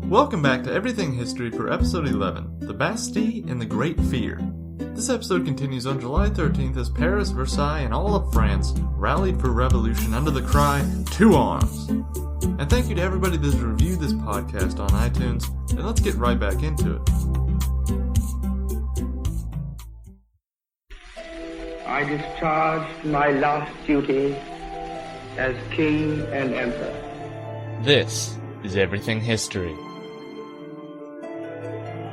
Welcome back to Everything History for Episode 11, The Bastille and the Great Fear. This episode continues on July 13th as Paris, Versailles, and all of France rallied for revolution under the cry, "To arms!" And thank you to everybody that's reviewed this podcast on iTunes, and let's get right back into it. I discharged my last duty as King and Emperor. This is Everything History.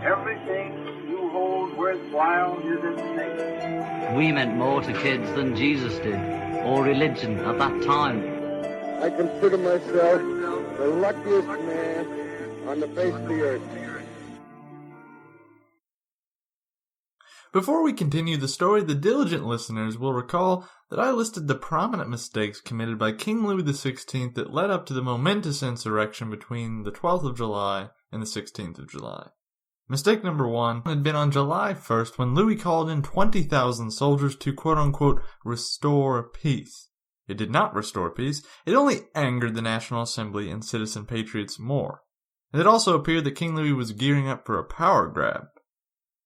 Everything you hold worthwhile is at stake. We meant more to kids than Jesus did, or religion at that time. I consider myself the luckiest man on the face of the earth. Before we continue the story, the diligent listeners will recall that I listed the prominent mistakes committed by King Louis XVI that led up to the momentous insurrection between the 12th of July and the 16th of July. Mistake number 1 had been on July 1st when Louis called in 20,000 soldiers to quote-unquote restore peace. It did not restore peace, it only angered the National Assembly and Citizen Patriots more. And it also appeared that King Louis was gearing up for a power grab.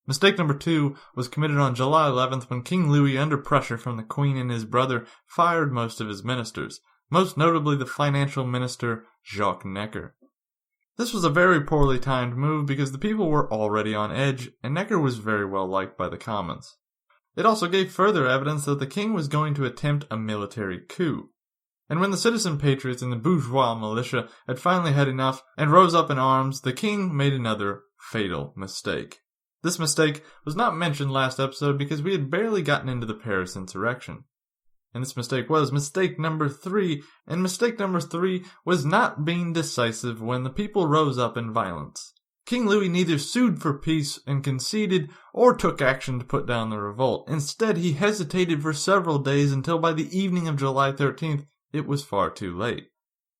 Mistake number 2 was committed on July 11th when King Louis, under pressure from the Queen and his brother, fired most of his ministers, most notably the financial minister Jacques Necker. This was a very poorly timed move because the people were already on edge, and Necker was very well liked by the Commons. It also gave further evidence that the king was going to attempt a military coup. And when the Citizen Patriots and the bourgeois militia had finally had enough and rose up in arms, the king made another fatal mistake. This mistake was not mentioned last episode because we had barely gotten into the Paris insurrection. And this mistake was mistake number 3, and mistake number 3 was not being decisive when the people rose up in violence. King Louis neither sued for peace and conceded or took action to put down the revolt. Instead, he hesitated for several days until by the evening of July 13th, it was far too late.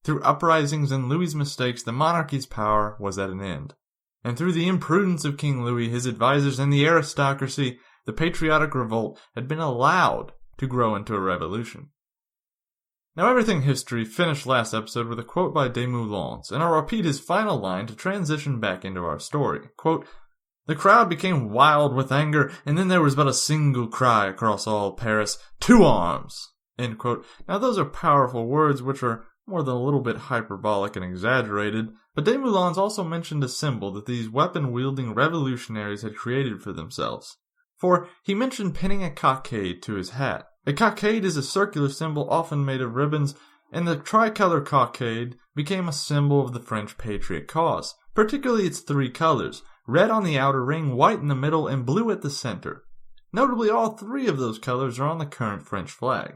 Through uprisings and Louis's mistakes, the monarchy's power was at an end. And through the imprudence of King Louis, his advisors, and the aristocracy, the patriotic revolt had been allowed to grow into a revolution. Now, Everything History finished last episode with a quote by de Moulins, and I'll repeat his final line to transition back into our story. Quote, "The crowd became wild with anger, and then there was but a single cry across all Paris, 'To arms!'" End quote. Now, those are powerful words which are more than a little bit hyperbolic and exaggerated, but de Moulins also mentioned a symbol that these weapon-wielding revolutionaries had created for themselves. For he mentioned pinning a cockade to his hat. A cockade is a circular symbol often made of ribbons, and the tricolor cockade became a symbol of the French patriot cause, particularly its 3 colors, red on the outer ring, white in the middle, and blue at the center. Notably, all 3 of those colors are on the current French flag.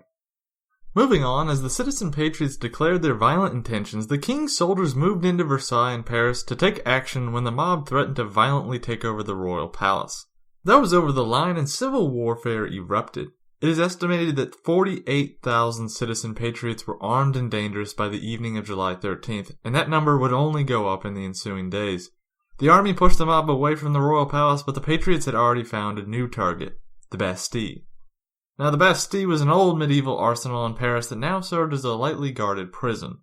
Moving on, as the Citizen Patriots declared their violent intentions, the king's soldiers moved into Versailles and Paris to take action when the mob threatened to violently take over the royal palace. That was over the line and civil warfare erupted. It is estimated that 48,000 Citizen Patriots were armed and dangerous by the evening of July 13th, and that number would only go up in the ensuing days. The army pushed the mob away from the royal palace, but the Patriots had already found a new target, the Bastille. Now, the Bastille was an old medieval arsenal in Paris that now served as a lightly guarded prison.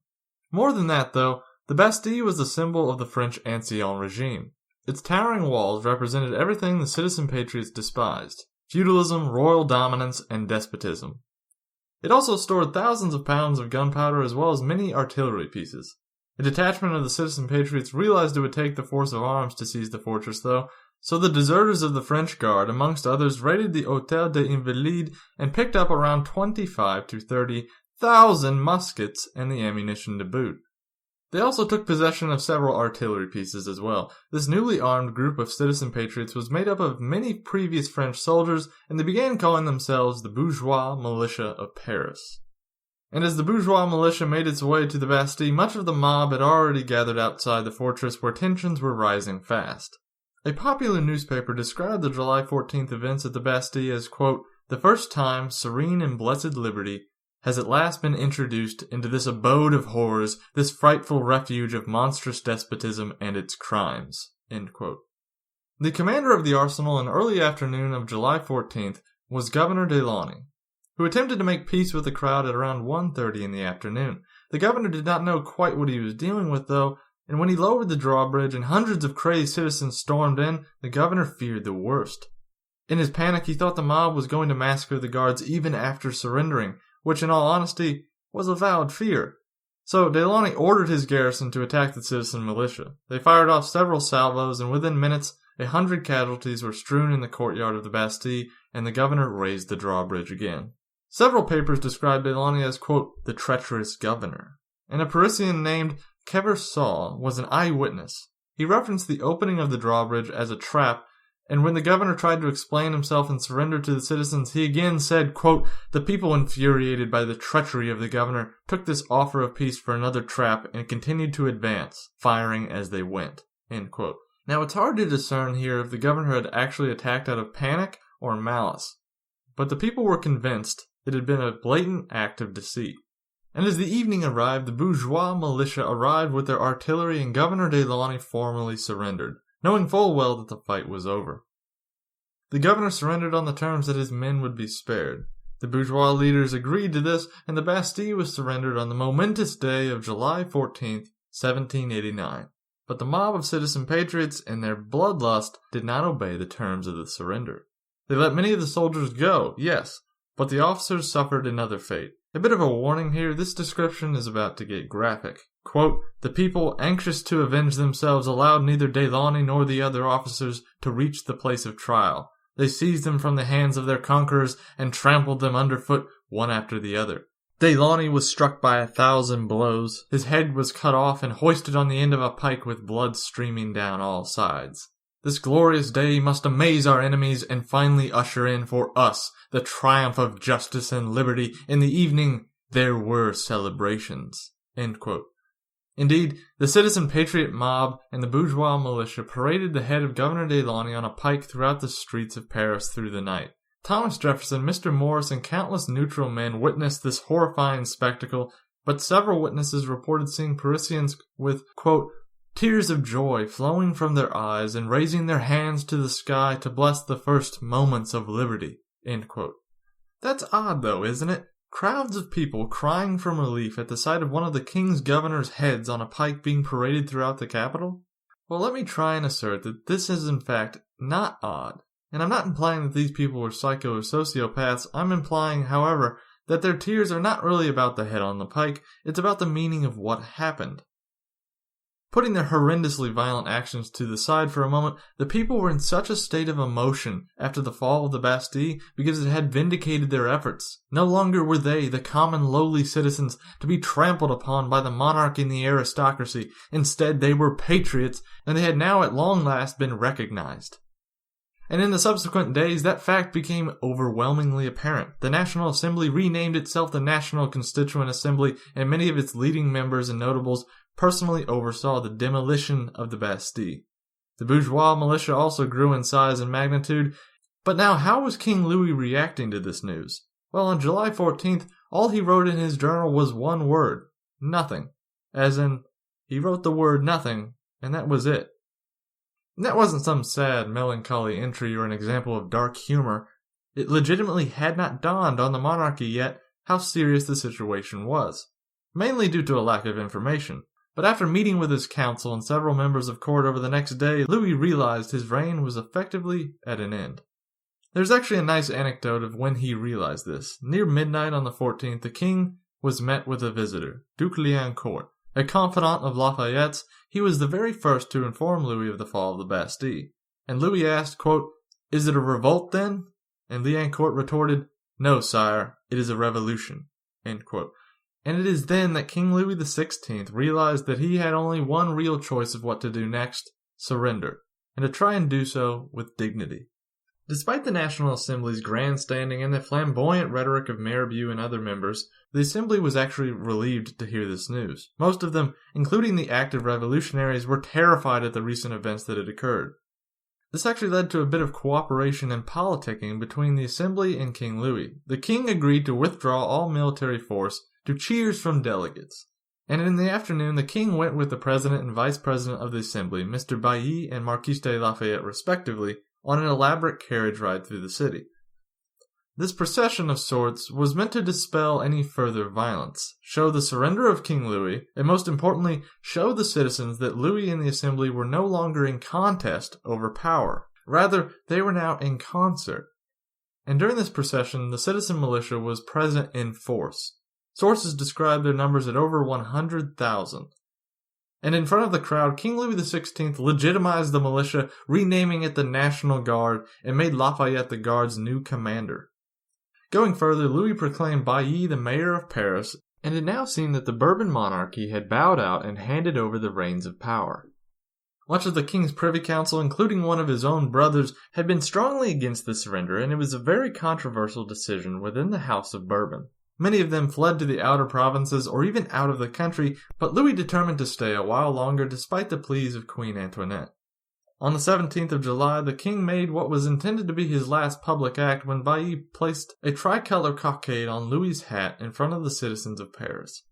More than that, though, the Bastille was the symbol of the French Ancien regime. Its towering walls represented everything the Citizen Patriots despised: feudalism, royal dominance, and despotism. It also stored thousands of pounds of gunpowder as well as many artillery pieces. A detachment of the Citizen Patriots realized it would take the force of arms to seize the fortress, though, so the deserters of the French Guard, amongst others, raided the Hôtel des Invalides and picked up around 25 to 30,000 muskets and the ammunition to boot. They also took possession of several artillery pieces as well. This newly armed group of Citizen Patriots was made up of many previous French soldiers, and they began calling themselves the bourgeois militia of Paris. And as the bourgeois militia made its way to the Bastille, much of the mob had already gathered outside the fortress where tensions were rising fast. A popular newspaper described the July 14th events at the Bastille as, quote, "the first time serene and blessed liberty has at last been introduced into this abode of horrors, this frightful refuge of monstrous despotism and its crimes." End quote. The commander of the arsenal in early afternoon of July 14th was Governor Delaunay, who attempted to make peace with the crowd at around 1:30 in the afternoon. The governor did not know quite what he was dealing with, though, and when he lowered the drawbridge and hundreds of crazed citizens stormed in, the governor feared the worst. In his panic, he thought the mob was going to massacre the guards even after surrendering, which in all honesty was a valid fear. So Delaunay ordered his garrison to attack the citizen militia. They fired off several salvos, and within minutes 100 casualties were strewn in the courtyard of the Bastille, and the governor raised the drawbridge again. Several papers described Delaunay as, quote, the treacherous governor, and a Parisian named Keversol was an eyewitness. He referenced the opening of the drawbridge as a trap, and when the governor tried to explain himself and surrender to the citizens, he again said, quote, the people, infuriated by the treachery of the governor, took this offer of peace for another trap and continued to advance, firing as they went, end quote. Now, it's hard to discern here if the governor had actually attacked out of panic or malice, but the people were convinced it had been a blatant act of deceit. And as the evening arrived, the bourgeois militia arrived with their artillery, and Governor Delaunay formally surrendered, knowing full well that the fight was over. The governor surrendered on the terms that his men would be spared. The bourgeois leaders agreed to this, and the Bastille was surrendered on the momentous day of July 14th, 1789. But the mob of citizen patriots, in their bloodlust, did not obey the terms of the surrender. They let many of the soldiers go, yes, but the officers suffered another fate. A bit of a warning here, this description is about to get graphic. Quote, the people, anxious to avenge themselves, allowed neither Delaunay nor the other officers to reach the place of trial. They seized them from the hands of their conquerors and trampled them underfoot one after the other. Delaunay was struck by 1,000 blows. His head was cut off and hoisted on the end of a pike with blood streaming down all sides. This glorious day must amaze our enemies and finally usher in for us the triumph of justice and liberty. In the evening there were celebrations. End quote. Indeed, the citizen patriot mob and the bourgeois militia paraded the head of Governor Delaunay on a pike throughout the streets of Paris through the night. Thomas Jefferson, Mr. Morris, and countless neutral men witnessed this horrifying spectacle, but several witnesses reported seeing Parisians with, quote, tears of joy flowing from their eyes and raising their hands to the sky to bless the first moments of liberty, end quote. That's odd though, isn't it? Crowds of people crying from relief at the sight of one of the king's governor's heads on a pike being paraded throughout the capital? Well, let me try and assert that this is in fact not odd. And I'm not implying that these people were psycho or sociopaths. I'm implying, however, that their tears are not really about the head on the pike. It's about the meaning of what happened. Putting their horrendously violent actions to the side for a moment, the people were in such a state of emotion after the fall of the Bastille because it had vindicated their efforts. No longer were they, the common lowly citizens, to be trampled upon by the monarch and the aristocracy. Instead, they were patriots, and they had now at long last been recognized. And in the subsequent days, that fact became overwhelmingly apparent. The National Assembly renamed itself the National Constituent Assembly, and many of its leading members and notables personally oversaw the demolition of the Bastille. The bourgeois militia also grew in size and magnitude, but now how was King Louis reacting to this news? Well, on July 14th, all he wrote in his journal was one word, nothing. As in, he wrote the word nothing, and that was it. And that wasn't some sad, melancholy entry or an example of dark humor. It legitimately had not dawned on the monarchy yet how serious the situation was, mainly due to a lack of information. But after meeting with his council and several members of court over the next day, Louis realized his reign was effectively at an end. There's actually a nice anecdote of when he realized this. Near midnight on the 14th, the king was met with a visitor, Duke Liancourt, a confidant of Lafayette's. He was the very first to inform Louis of the fall of the Bastille. And Louis asked, quote, "Is it a revolt then?" And Liancourt retorted, "No, sire, it is a revolution," end quote. And it is then that King Louis XVI realized that he had only one real choice of what to do next, surrender, and to try and do so with dignity. Despite the National Assembly's grandstanding and the flamboyant rhetoric of Mirabeau and other members, the Assembly was actually relieved to hear this news. Most of them, including the active revolutionaries, were terrified at the recent events that had occurred. This actually led to a bit of cooperation and politicking between the Assembly and King Louis. The king agreed to withdraw all military force to cheers from delegates. And in the afternoon, the king went with the president and vice president of the Assembly, Mr. Bailly and Marquis de Lafayette respectively, on an elaborate carriage ride through the city. This procession of sorts was meant to dispel any further violence, show the surrender of King Louis, and most importantly, show the citizens that Louis and the Assembly were no longer in contest over power. Rather, they were now in concert. And during this procession, the citizen militia was present in force. Sources describe their numbers at over 100,000. And in front of the crowd, King Louis XVI legitimized the militia, renaming it the National Guard, and made Lafayette the Guard's new commander. Going further, Louis proclaimed Bailly the mayor of Paris, and it now seemed that the Bourbon monarchy had bowed out and handed over the reins of power. Much of the king's privy council, including one of his own brothers, had been strongly against the surrender, and it was a very controversial decision within the House of Bourbon. Many of them fled to the outer provinces or even out of the country, but Louis determined to stay a while longer despite the pleas of Queen Antoinette. On the 17th of July, the king made what was intended to be his last public act when Bailly placed a tricolor cockade on Louis's hat in front of the citizens of Paris.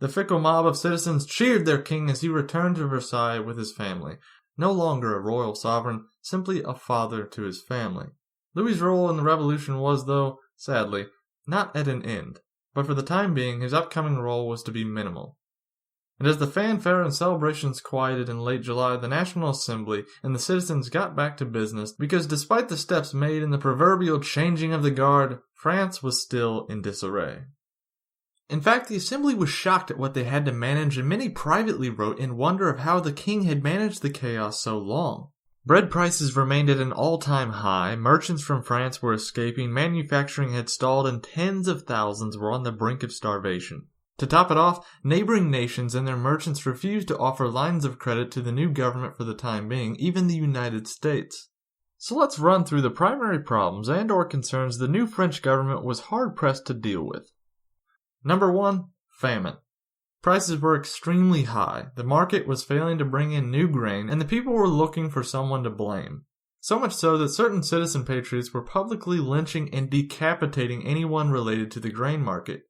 The fickle mob of citizens cheered their king as he returned to Versailles with his family, no longer a royal sovereign, simply a father to his family. Louis's role in the revolution was, though, sadly, not at an end, but for the time being his upcoming role was to be minimal. And as the fanfare and celebrations quieted in late July, the National Assembly and the citizens got back to business because despite the steps made in the proverbial changing of the guard, France was still in disarray. In fact, the Assembly was shocked at what they had to manage, and many privately wrote in wonder of how the king had managed the chaos so long. Bread prices remained at an all-time high, merchants from France were escaping, manufacturing had stalled, and tens of thousands were on the brink of starvation. To top it off, neighboring nations and their merchants refused to offer lines of credit to the new government for the time being, even the United States. So let's run through the primary problems and/or concerns the new French government was hard-pressed to deal with. Number 1. Famine. Prices were extremely high, the market was failing to bring in new grain, and the people were looking for someone to blame. So much so that certain citizen patriots were publicly lynching and decapitating anyone related to the grain market.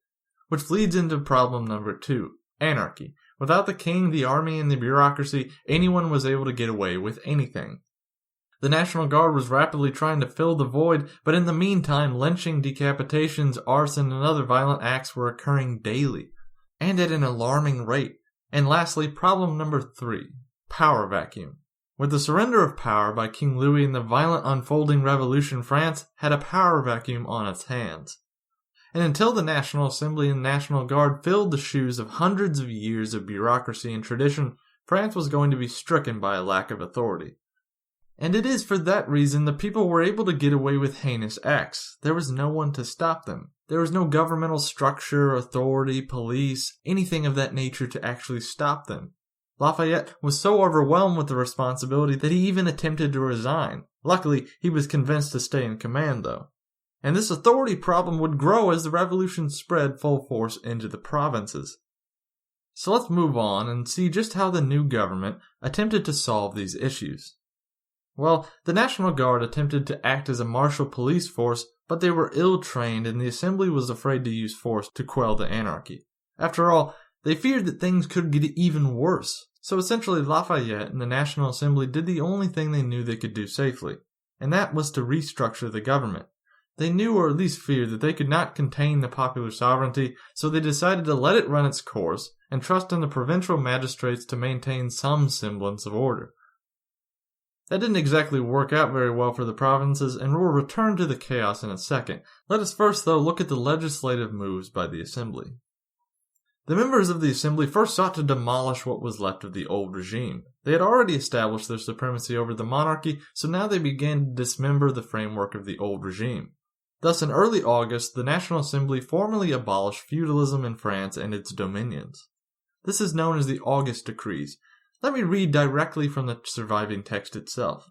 Which leads into problem number 2, anarchy. Without the king, the army, and the bureaucracy, anyone was able to get away with anything. The National Guard was rapidly trying to fill the void, but in the meantime, lynching, decapitations, arson, and other violent acts were occurring daily, and at an alarming rate. And lastly, problem number 3, power vacuum. With the surrender of power by King Louis and the violent unfolding revolution, France had a power vacuum on its hands. And until the National Assembly and National Guard filled the shoes of hundreds of years of bureaucracy and tradition, France was going to be stricken by a lack of authority. And it is for that reason the people were able to get away with heinous acts. There was no one to stop them. There was no governmental structure, authority, police, anything of that nature to actually stop them. Lafayette was so overwhelmed with the responsibility that he even attempted to resign. Luckily, he was convinced to stay in command, though. And this authority problem would grow as the revolution spread full force into the provinces. So let's move on and see just how the new government attempted to solve these issues. Well, the National Guard attempted to act as a martial police force, but they were ill-trained and the Assembly was afraid to use force to quell the anarchy. After all, they feared that things could get even worse. So essentially Lafayette and the National Assembly did the only thing they knew they could do safely, and that was to restructure the government. They knew, or at least feared, that they could not contain the popular sovereignty, so they decided to let it run its course and trust in the provincial magistrates to maintain some semblance of order. That didn't exactly work out very well for the provinces, and we'll return to the chaos in a second. Let us first, though, look at the legislative moves by the Assembly. The members of the Assembly first sought to demolish what was left of the old regime. They had already established their supremacy over the monarchy, so now they began to dismember the framework of the old regime. Thus, in early August, the National Assembly formally abolished feudalism in France and its dominions. This is known as the August Decrees. Let me read directly from the surviving text itself.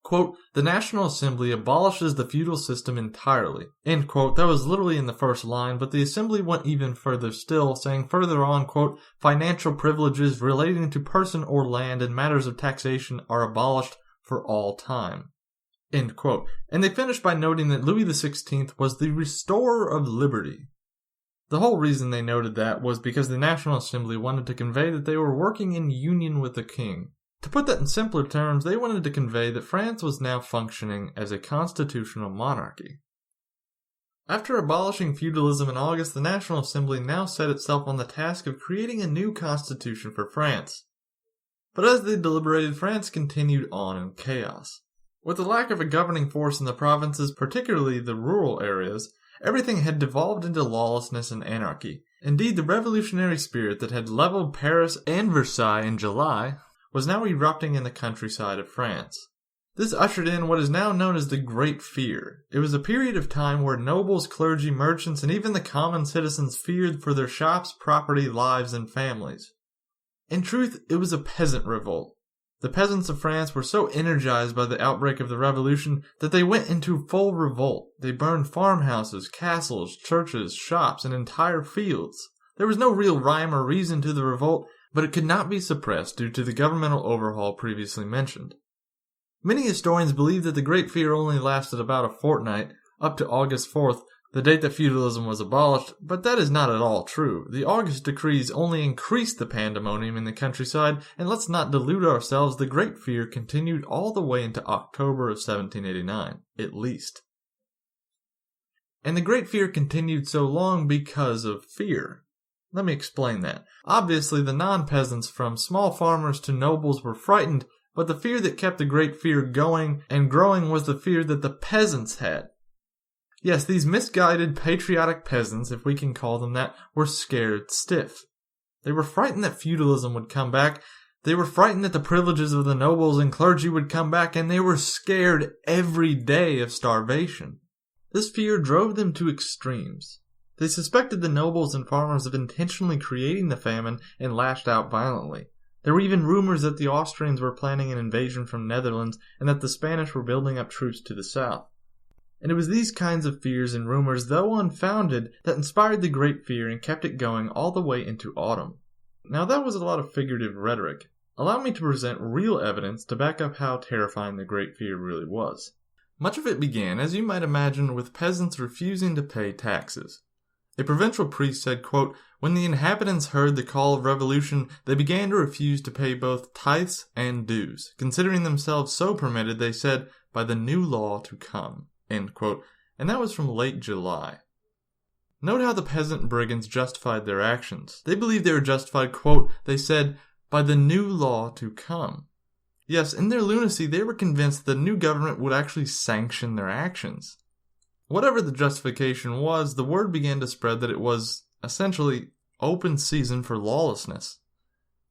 Quote, "The National Assembly abolishes the feudal system entirely." End quote. That was literally in the first line, but the Assembly went even further still, saying further on, quote, "Financial privileges relating to person or land and matters of taxation are abolished for all time." End quote. And they finished by noting that Louis XVI was the restorer of liberty. The whole reason they noted that was because the National Assembly wanted to convey that they were working in union with the king. To put that in simpler terms, they wanted to convey that France was now functioning as a constitutional monarchy. After abolishing feudalism in August, the National Assembly now set itself on the task of creating a new constitution for France. But as they deliberated, France continued on in chaos. With the lack of a governing force in the provinces, particularly the rural areas, everything had devolved into lawlessness and anarchy. Indeed, the revolutionary spirit that had leveled Paris and Versailles in July was now erupting in the countryside of France. This ushered in what is now known as the Great Fear. It was a period of time where nobles, clergy, merchants, and even the common citizens feared for their shops, property, lives, and families. In truth, it was a peasant revolt. The peasants of France were so energized by the outbreak of the revolution that they went into full revolt. They burned farmhouses, castles, churches, shops, and entire fields. There was no real rhyme or reason to the revolt, but it could not be suppressed due to the governmental overhaul previously mentioned. Many historians believe that the Great Fear only lasted about a fortnight, up to August 4th, the date that feudalism was abolished, but that is not at all true. The August decrees only increased the pandemonium in the countryside, and let's not delude ourselves, the Great Fear continued all the way into October of 1789, at least. And the Great Fear continued so long because of fear. Let me explain that. Obviously, the non-peasants, from small farmers to nobles, were frightened, but the fear that kept the Great Fear going and growing was the fear that the peasants had. Yes, these misguided, patriotic peasants, if we can call them that, were scared stiff. They were frightened that feudalism would come back, they were frightened that the privileges of the nobles and clergy would come back, and they were scared every day of starvation. This fear drove them to extremes. They suspected the nobles and farmers of intentionally creating the famine and lashed out violently. There were even rumors that the Austrians were planning an invasion from Netherlands and that the Spanish were building up troops to the south. And it was these kinds of fears and rumors, though unfounded, that inspired the Great Fear and kept it going all the way into autumn. Now that was a lot of figurative rhetoric. Allow me to present real evidence to back up how terrifying the Great Fear really was. Much of it began, as you might imagine, with peasants refusing to pay taxes. A provincial priest said, quote, "When the inhabitants heard the call of revolution, they began to refuse to pay both tithes and dues. Considering themselves so permitted, they said, by the new law to come." End quote. And that was from late July. Note how the peasant brigands justified their actions. They believed they were justified, quote, they said, by the new law to come. Yes, in their lunacy, they were convinced the new government would actually sanction their actions. Whatever the justification was, the word began to spread that it was, essentially, open season for lawlessness.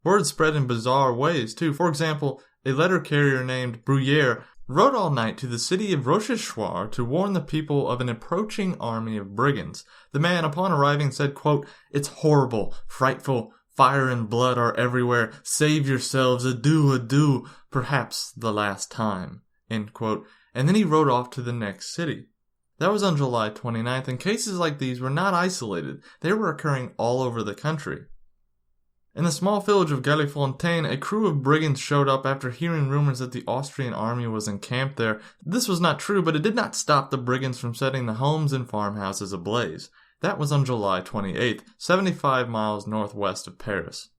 Word spread in bizarre ways, too. For example, a letter carrier named Bruyère wrote all night to the city of Rochechouart to warn the people of an approaching army of brigands. The man, upon arriving, said, quote, "It's horrible, frightful, fire and blood are everywhere. Save yourselves, adieu, adieu, perhaps the last time." End quote. And then he rode off to the next city. That was on July 29th, and cases like these were not isolated. They were occurring all over the country. In the small village of Gallifontaine, a crew of brigands showed up after hearing rumors that the Austrian army was encamped there. This was not true, but it did not stop the brigands from setting the homes and farmhouses ablaze. That was on July 28th, 75 miles northwest of Paris.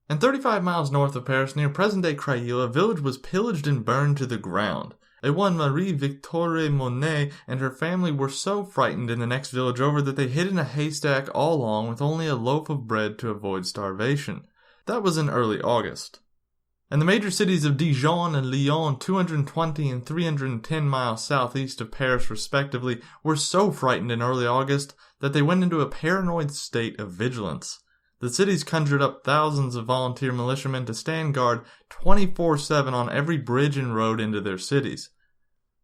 And 35 miles north of Paris, near present-day Creil, a village was pillaged and burned to the ground. A one Marie-Victoire Monet and her family were so frightened in the next village over that they hid in a haystack all along with only a loaf of bread to avoid starvation. That was in early August. And the major cities of Dijon and Lyon, 220 and 310 miles southeast of Paris respectively, were so frightened in early August that they went into a paranoid state of vigilance. The cities conjured up thousands of volunteer militiamen to stand guard 24/7 on every bridge and road into their cities.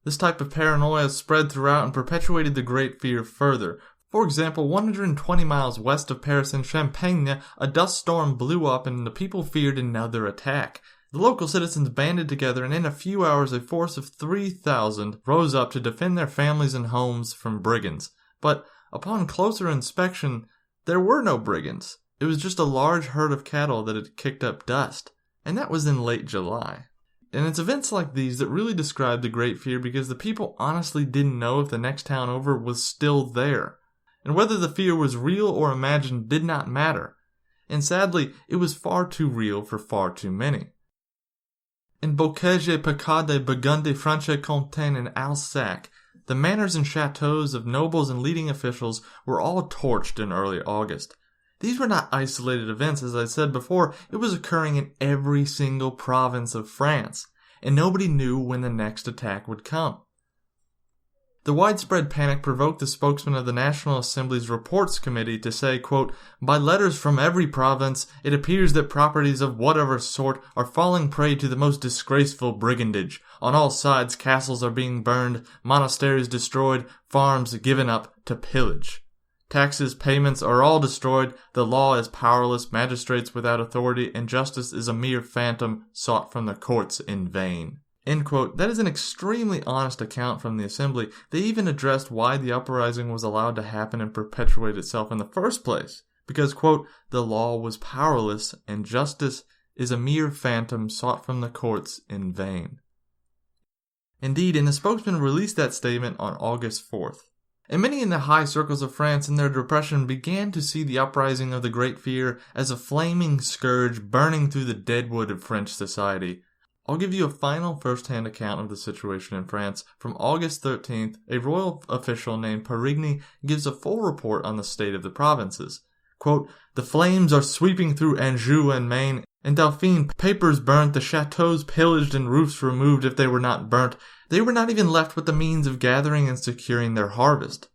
This type of paranoia spread throughout and perpetuated the Great Fear further. For example, 120 miles west of Paris in Champagne, a dust storm blew up and the people feared another attack. The local citizens banded together and in a few hours a force of 3,000 rose up to defend their families and homes from brigands. But upon closer inspection, there were no brigands. It was just a large herd of cattle that had kicked up dust, and that was in late July. And it's events like these that really describe the Great Fear because the people honestly didn't know if the next town over was still there. And whether the fear was real or imagined did not matter. And sadly, it was far too real for far too many. In Bocage, Picardy, Burgundy, Franche-Comté, and Alsace, the manors and chateaux of nobles and leading officials were all torched in early August. These were not isolated events, as I said before. It was occurring in every single province of France, and nobody knew when the next attack would come. The widespread panic provoked the spokesman of the National Assembly's Reports Committee to say, quote, "By letters from every province, it appears that properties of whatever sort are falling prey to the most disgraceful brigandage. On all sides, castles are being burned, monasteries destroyed, farms given up to pillage. Taxes, payments are all destroyed, the law is powerless, magistrates without authority, and justice is a mere phantom sought from the courts in vain." End quote. That is an extremely honest account from the Assembly. They even addressed why the uprising was allowed to happen and perpetuate itself in the first place. Because, quote, "the law was powerless, and justice is a mere phantom sought from the courts in vain." Indeed, and the spokesman released that statement on August 4th. And many in the high circles of France in their depression began to see the uprising of the Great Fear as a flaming scourge burning through the deadwood of French society. I'll give you a final first-hand account of the situation in France. From August 13th, a royal official named Perigny gives a full report on the state of the provinces. Quote, "The flames are sweeping through Anjou and Maine. In Dauphine, papers burnt, the chateaux pillaged, and roofs removed if they were not burnt. They were not even left with the means of gathering and securing their harvest."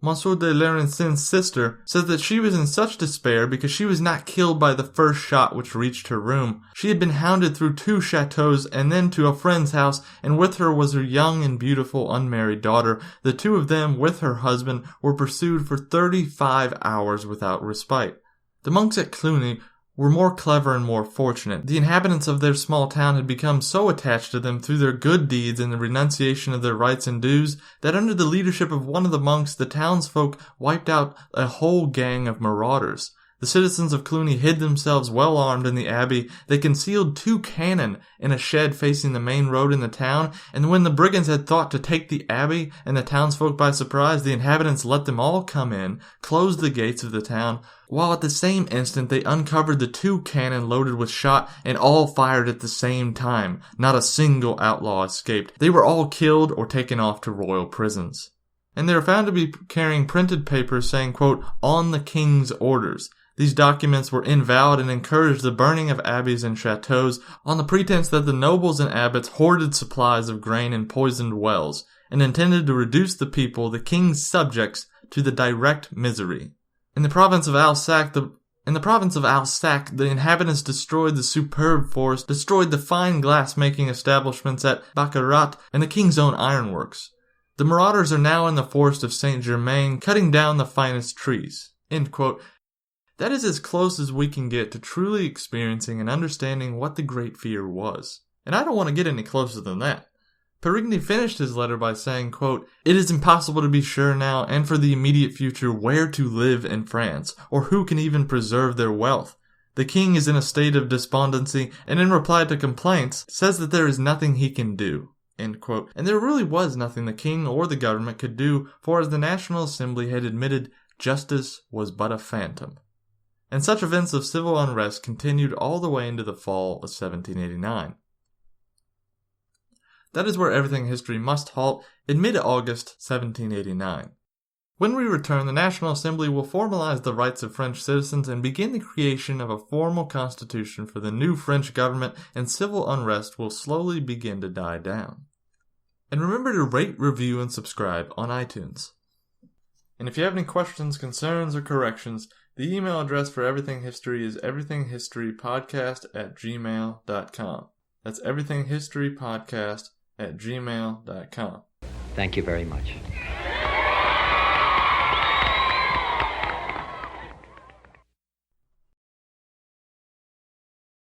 Monsieur de Larencin's sister says that she was in such despair because she was not killed by the first shot which reached her room. She had been hounded through 2 chateaux and then to a friend's house, and with her was her young and beautiful unmarried daughter. The 2 of them, with her husband, were pursued for 35 hours without respite. The monks at Cluny were more clever and more fortunate. The inhabitants of their small town had become so attached to them through their good deeds and the renunciation of their rights and dues that under the leadership of one of the monks, the townsfolk wiped out a whole gang of marauders. The citizens of Cluny hid themselves well armed in the abbey. They concealed 2 cannon in a shed facing the main road in the town, and when the brigands had thought to take the abbey and the townsfolk by surprise, the inhabitants let them all come in, closed the gates of the town, while at the same instant they uncovered the 2 cannon loaded with shot and all fired at the same time. Not a single outlaw escaped. They were all killed or taken off to royal prisons. And they were found to be carrying printed papers saying, quote, "on the king's orders." These documents were invalid and encouraged the burning of abbeys and chateaux on the pretense that the nobles and abbots hoarded supplies of grain in poisoned wells and intended to reduce the people, the king's subjects, to the direct misery. In the province of Alsace, the inhabitants destroyed the superb forest, destroyed the fine glass-making establishments at Baccarat and the king's own ironworks. The marauders are now in the forest of Saint-Germain, cutting down the finest trees. End quote. That is as close as we can get to truly experiencing and understanding what the Great Fear was. And I don't want to get any closer than that. Perigny finished his letter by saying, quote, "It is impossible to be sure now and for the immediate future where to live in France, or who can even preserve their wealth. The king is in a state of despondency, and in reply to complaints, says that there is nothing he can do." End quote. And there really was nothing the king or the government could do, for as the National Assembly had admitted, justice was but a phantom. And such events of civil unrest continued all the way into the fall of 1789. That is where everything history must halt in mid-August 1789. When we return, the National Assembly will formalize the rights of French citizens and begin the creation of a formal constitution for the new French government, and civil unrest will slowly begin to die down. And remember to rate, review, and subscribe on iTunes. And if you have any questions, concerns, or corrections, the email address for Everything History is everythinghistorypodcast@gmail.com. That's everythinghistorypodcast@gmail.com. Thank you very much.